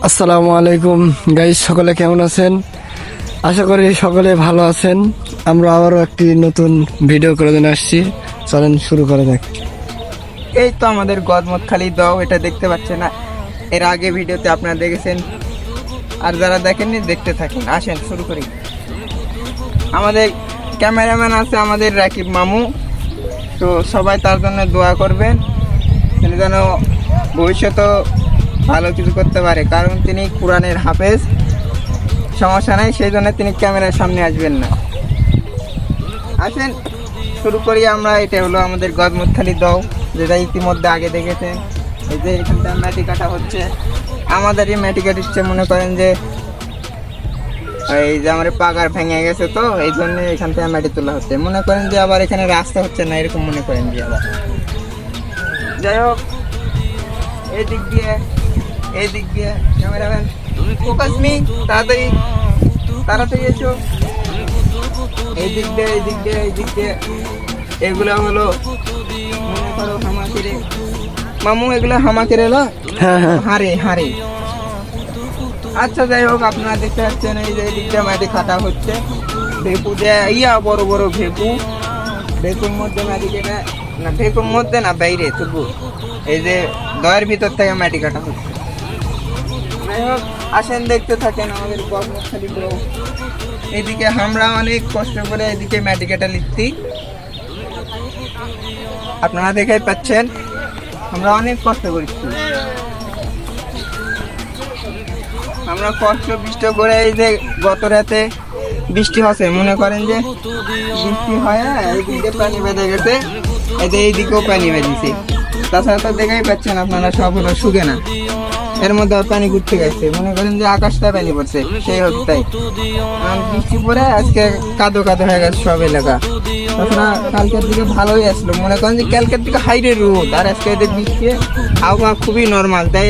আসসালামু আলাইকুম গাইস, সকলে কেমন আছেন? আশা করি সকলে ভালো আছেন। আমরা আবারও একটি নতুন ভিডিও করে দিন আসছি। চলেন শুরু করে দেখ। এই তো আমাদের গদমতখালি দাও, এটা দেখতে পাচ্ছেন না? এর আগে ভিডিওতে আপনারা দেখেছেন, আর যারা দেখেননি দেখতে থাকেন। আসেন শুরু করি। আমাদের ক্যামেরাম্যান আছে আমাদের রাকিব মামু, তো সবাই তার জন্য দোয়া করবেন, তিনি যেন ভবিষ্যতে ভালো কিছু করতে পারে, কারণ তিনি কোরআনের হাফেজ। সমস্যা নাই, সেই জন্য তিনি ক্যামেরার সামনে আসবেন না। আসেন শুরু করি আমরা। এটা হলো আমাদের গদমতখালি দাও, যেটা ইতিমধ্যে আগে দেখেছেন। এই যে এখানটা মাটি কাটা হচ্ছে, আমাদের এই মাটি কাটছে মনে করেন যে এই যে আমার পাগার ভেঙে গেছে, তো এই জন্য এখান থেকে মাটি তোলা হচ্ছে। মনে করেন যে আবার এখানে রাস্তা হচ্ছে না, এরকম মনে করেন যে আবার। যাই হোক, এই দিক দিয়ে ক্যামেরাম্যান ফোকাস মি, তাড়াতাড়ি তাড়াতাড়ি এসো। এই দিক দিয়ে এগুলো হলো মনে করো হামাকেরে মামু, এগুলো হামাকেরে না, হ্যাঁ হ্যাঁ, হারে। আচ্ছা যাই হোক, আপনারা দেখতে পাচ্ছেন এই যে এদিক দিয়ে মাটি কাটা হচ্ছে। ভেপু দিয়ে বড় বড় ভেপুর মধ্যে মাটি কেটে, না ভেপুর মধ্যে না বাইরে তবু এই যে দয়ের ভিতর থেকে মাটি কাটা হচ্ছে। যাই হোক, আসেন দেখতে থাকেন আমাদের গদমতখালি দাও। এদিকে আমরা অনেক কষ্ট করে এদিকে মাটি কাটা লিখছি, আপনারা দেখাই পাচ্ছেন আমরা অনেক কষ্ট করছি। আমরা কষ্ট করে এই যে গত রাতে বৃষ্টি হচ্ছে, মনে করেন যে বৃষ্টি হয় এইদিকে পানি বেঁধে গেছে, এইদিকেও পানি বেঁধেছে। তাছাড়া তো দেখাই পাচ্ছেন আপনারা, সব হলো শুকে না, এর মধ্যে আর পানি ঘুরতে গেছে। মনে করেন যে আকাশটা পানি পড়ছে, সেই হচ্ছে তাই। বৃষ্টি পরে আজকে কাদো হয়ে গেছে সব এলাকা। তাছাড়া কালকের দিকে ভালোই আসলো, মনে করেন যে কালকের দিকে হাইরে রোদ, আর আজকে এদের বৃষ্টি আবহাওয়া খুবই নর্মাল। তাই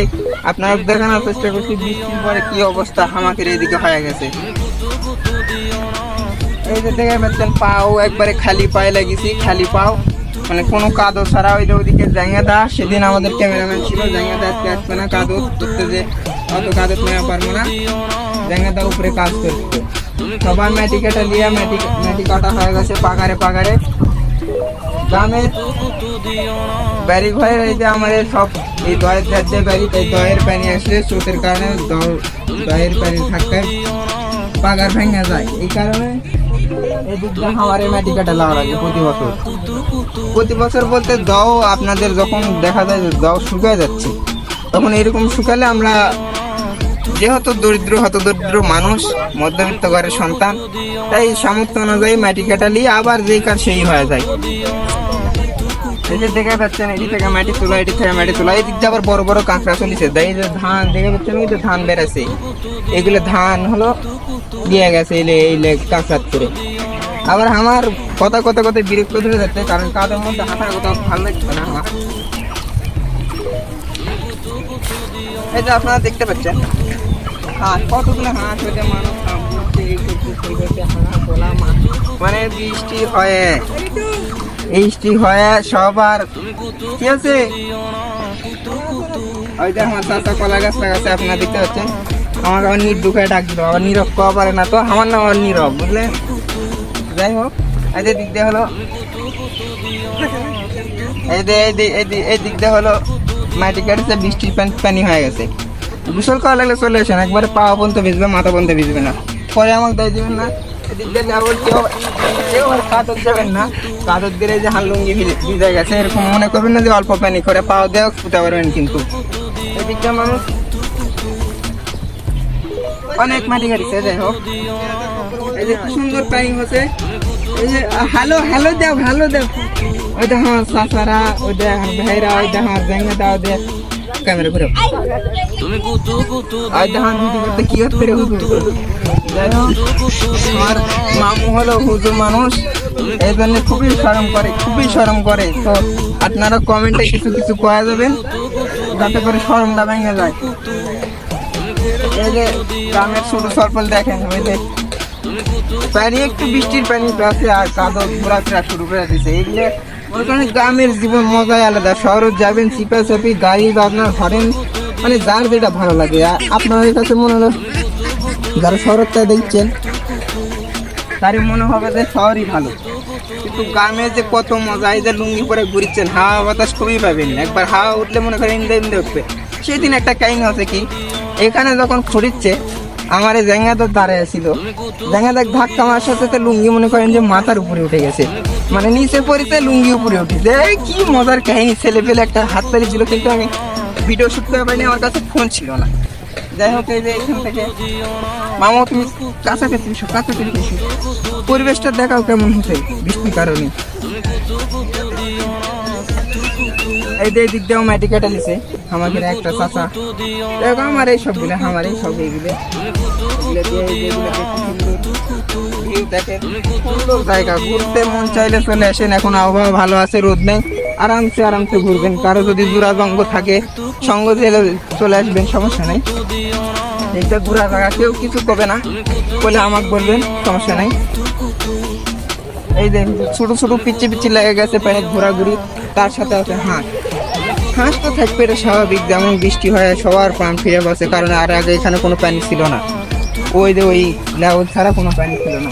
আপনারা দেখানোর চেষ্টা করছি বৃষ্টির পরে কি অবস্থা হামাকের এদিকে হয়ে গেছে। এই যে দেখে পাচ্ছেন পাও একবারে খালি পায়ে লাগিয়েছি, খালি পাও, মানে কোনো কাদো ছাড়া। ওই যে ওইদিকে জাঙ্গাদা, সেদিন আমাদের ক্যামেরাম্যান ছিল, জাঙ্গাদা আজকে আসবে না, কাদো করতে যে অত কাদো নেওয়া পারবো না, জাঙ্গাদা উপরে কাজ করছে। সবার মাটি কাটা নিয়ে মাটি কাটা হয়ে গেছে পাগারে। গ্রামের বাড়ি ঘরের এই যে আমাদের সব এই দয়ের ধার বাড়ি, তাই দয়ের পানি আসলে স্রোতের কারণে দয়ের পানি থাকতে পাগার ভেঙে যায়। এই কারণে এদিক দিয়ে আমার মাটি কাটা লাগা লাগে প্রতি বছর বলতে দাও আপনাদের যখন দেখা যায় যে দাও শুকিয়ে যাচ্ছে, তখন এরকম শুকালে আমরা যেহেতু দরিদ্র মানুষ, মধ্যবিত্ত ঘরের সন্তান, তাই সামর্থ্য অনুযায়ী মাটি কাটালি আবার যেই কাজ সেই হয়ে যায়। এই যে দেখা যাচ্ছেন এদিক থেকে মাটি তোলা, এদিক থেকে মাটি তোলা, এদিক দিয়ে আবার বড় বড় কাঁকড়া চলেছে। এই যে ধান দেখা যাচ্ছেন, কিন্তু ধান বেড়েছে, এগুলো ধান হলো দিয়ে গেছে এই কাঁকড়াত করে। আবার আমার কথা বিরক্ত ধরে যাচ্ছে, কারণ কাদের মধ্যে হাঁটার কথা ভালো লাগছে না আমার। এই যে আপনারা দেখতে পাচ্ছেন হাঁস, কতগুলো হাঁস হয়েছে, মানুষ মানে বৃষ্টি হয় সবার কি আছে। ওই যে আমার চাচা কলা গাছ লাগাচ্ছে, আপনারা দেখতে পাচ্ছেন। আমাকে আবার নির্দুখায় ডাক দিল, আবার নীরব কওয়া পারে না, তো আমার নাম আবার নীরব, বুঝলেন। যাই হোক, এই যে দিক দিয়ে হলো এই দিক দিয়ে হলো মাটি কাটছে, বৃষ্টির পানি হয়ে গেছে। গোসল করা লাগলে চলে আসেন, একবারে পা পর্যন্ত ভিজবে, মাথা পর্যন্ত ভিজবে না, পরে আমাকে দিয়ে দিবেন না। এদিক দিয়ে যাবো, কেউ কাদর যাবেন না, কাদর দিয়ে যে হালুঙ্গি ভিজে গেছে এরকম মনে করবেন না যে অল্প পানি করে পাও দেওয়া ফুটে পারবেন, কিন্তু এদিক দিয়ে মানুষ অনেক মাটি কাটছে। যাই হোক, এই যে কি সুন্দর পানি হচ্ছে। এই যে হ্যালো দেও, ওই দেখো আমার চাচারা, ওই দেখ আমার ভাইরা, ওই দেখো আমার জাঙ্গাদা, ওই দেখ ক্যামেরা ঘুরে, ওই দেখো ভিডিও করতে কি করতে রে হুজুর। যাই হোক, আমার মামু হলো হুজুর মানুষ, এই জন্য খুবই শরম করে। তো আপনারা কমেন্টে কিছু কয়া যাবেন, যাতে করে শরমটা ভেঙে যায়। এই যে গ্রামের ছোট সরপল দেখেন, ওই যে পানি একটু বৃষ্টির পানি আছে, আর কাদো ঘোরাফেরা শুরু করে দিচ্ছে। এগুলো ওখানে গ্রামের জীবন মজাই আলাদা। শহরে যাবেন চিপাচাপি গাড়ি বাজনা হরেন, মানে যার যেটা ভালো লাগে। আপনাদের কাছে মনে হলো যারা শহরটা দেখছেন তারই মনে হবে যে শহরই ভালো, কিন্তু গ্রামে যে কত মজা, এই যে লুঙ্গি পরে ঘুরছেন, হাওয়া বাতাস খুবই পাবেন। একবার হাওয়া উঠলে মনে করেন ইন্দে ইন্দে উঠবে। সেদিন একটা কাহিনী আছে কি, এখানে যখন খুঁড়িচ্ছে আমার এই জায়গাটা দাঁড়ায় ছিল, জায়গাটা ধাক্কা মারার সাথে সাথে লুঙ্গি মনে করেন যে মাথার উপরে উঠে গেছে, মানে নিচে পড়িতে লুঙ্গি উপরে উঠেছে। এই কি মজার কাহিনী, ছেলে পেলে একটা হাত তালি ছিল, কিন্তু আমি ভিডিও শুট করে পাইনি, আমার কাছে ফোন ছিল না। যাই হোক, এই যে এখান থেকে মামা তুমি কাছাকাছি এসো, কাছাকাছি এসো, পরিবেশটা দেখাও কেমন হচ্ছে বৃষ্টির কারণে। এই যে দিক দিয়েও মাটি কেটে নিছে আমাদের একটা চাচা। দেখো আমার এই সবগুলো, আমার এই সব এইগুলো দেখেন, সুন্দর জায়গা, ঘুরতে মন চাইলে চলে আসেন। এখন আবহাওয়া ভালো আছে, রোদ নেই, আরামসে আরামসে ঘুরবেন। কারো যদি জোড়া জঙ্গ থাকে সঙ্গ চলে আসবেন, সমস্যা নেই। এইটা ঘোরা জায়গা, কেউ কিছু করবে না, বলে আমাকে বলবেন, সমস্যা নাই। এই যে ছোট ছোট পিচ্ছি পিচ্ছি লেগে গেছে পানি ঘোরাঘুরি, তার সাথে আছে হাঁস। হাঁস তো থাকবে, এটা স্বাভাবিক, যেমন বৃষ্টি হয় সবার প্রাণ ফিরে বসে, কারণ আর আগে এখানে কোনো পানি ছিল না। ওই যে ওই লেউল ছাড়া কোনো পানি ছিল না,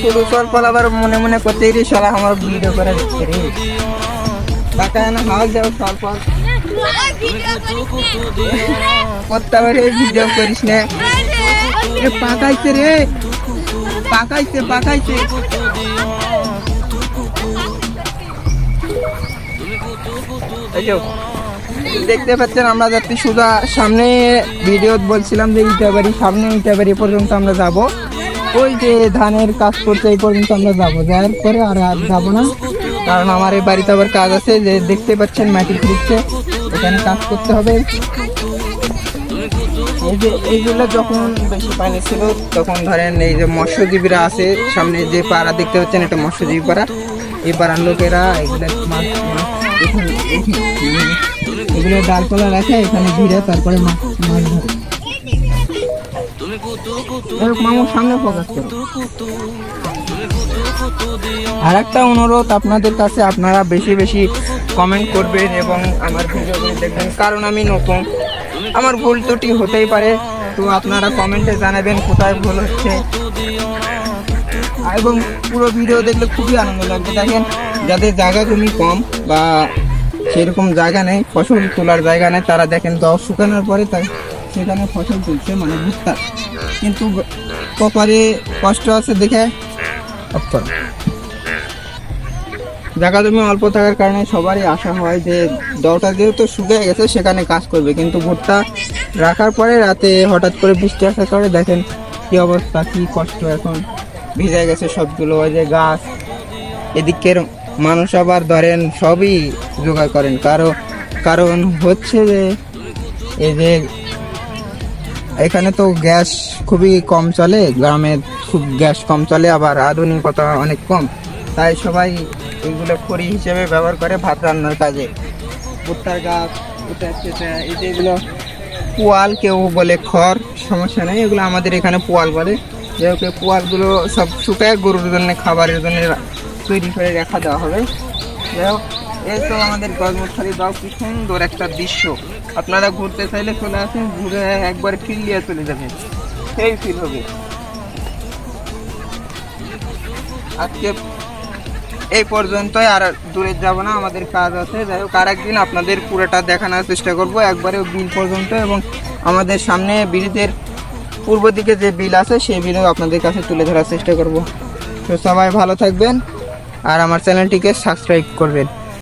ছোট সরপাল আবার মনে মনে করতে রে সারা আমার ভিডিও করে দিচ্ছে রে, টাকা না হাওয়া যাও সরপাল করতে পারে, ভিডিও করিস না। পাকাইছে রে, পাকাইছে পাকাইছে। দেখতে পাচ্ছেন আমরা যাচ্ছি সোজা সামনে। ভিডিও বলছিলাম যে ইটাবাড়ি, সামনে ইটাবাড়ি পর্যন্ত আমরা যাব। ওই যে ধানের কাজ করতে এই পর্যন্ত আমরা যাবো, যাওয়ার পরে আর যাবো না, কারণ আমার এই বাড়িতে আবার কাজ আছে। যে দেখতে পাচ্ছেন মাটি খুঁড়ছে, এখানে কাজ করতে হবে। এই যে এইগুলো যখন বেশি পানি ছিল তখন ধরেন এই যে মৎস্যজীবীরা আছে সামনে, যে পাড়া দেখতে পাচ্ছেন এটা মৎস্যজীবী পাড়া। এই পাড়ার লোকেরা এগুলো এগুলো ডালপালা রাখে এখানে ঘিরে, তারপরে মাছ ধরে। মামুর সামনে ফোকাস করো। আর একটা অনুরোধ আপনাদের কাছে, আপনারা বেশি বেশি কমেন্ট করবেন এবং আমার ভিডিওগুলো দেখবেন, কারণ আমি নতুন, আমার ভুল ত্রুটি হতেই পারে। তো আপনারা কমেন্টে জানাবেন কোথায় ভুল হচ্ছে, এবং পুরো ভিডিও দেখলে খুবই আনন্দ লাগবে। দেখেন যাদের জায়গা জমি কম বা সেরকম জায়গা নেই, ফসল তোলার জায়গা নেই, তারা দেখেন দশ শুকানোর পরে তাই সেখানে ফসল তুলছে, মানে ভুট্টা। কিন্তু কপারে কষ্ট আছে দেখে জায়গা জমি অল্প থাকার কারণে সবারই আশা হয় যে দটা যেহেতু শুকিয়ে গেছে সেখানে কাজ করবে, কিন্তু ভুট্টা রাখার পরে রাতে হঠাৎ করে বৃষ্টি আসার কারণে দেখেন কি অবস্থা, কি কষ্ট, এখন ভিজে গেছে সবগুলো। ওই যে গাছ, এদিকের মানুষ আবার ধরেন সবই জোগাড় করেন, কারণ হচ্ছে যে এই যে এখানে তো গ্যাস খুবই কম চলে, গ্রামে খুব গ্যাস কম চলে, আবার আধুনিকতা অনেক কম, তাই সবাই এইগুলো খড়ি হিসেবে ব্যবহার করে ভাত রান্নার কাজে। ভুট্টার গাছ, এই যে এগুলো পোয়াল, কেউ বলে খড়, সমস্যা নেই, এগুলো আমাদের এখানে পোয়াল বলে। যেহেতু পোয়ালগুলো সব শুকায় গরুর জন্য খাবারের জন্য তৈরি করে রেখা দেওয়া হবে। যাই হোক, এই তো আমাদের গজমুখালি দাও, কি সুন্দর একটা দৃশ্য। আপনারা ঘুরতে চাইলে চলে আসেন, ঘুরে একবার ফিল নিয়ে চলে যাবেন, সেই ফিল হবে। আজকে এই পর্যন্তই, আর দূরে যাব না, আমাদের কাজ আছে। যাই হোক, আর একদিন আপনাদের পুরোটা দেখানোর চেষ্টা করব, একবারে বিল পর্যন্ত, এবং আমাদের সামনে ব্রিজের পূর্ব দিকে যে বিল আছে সেই বিলও আপনাদের কাছে তুলে ধরার চেষ্টা করব। তো সবাই ভালো থাকবেন আর আমার চ্যানেলটিকে সাবস্ক্রাইব করবেন।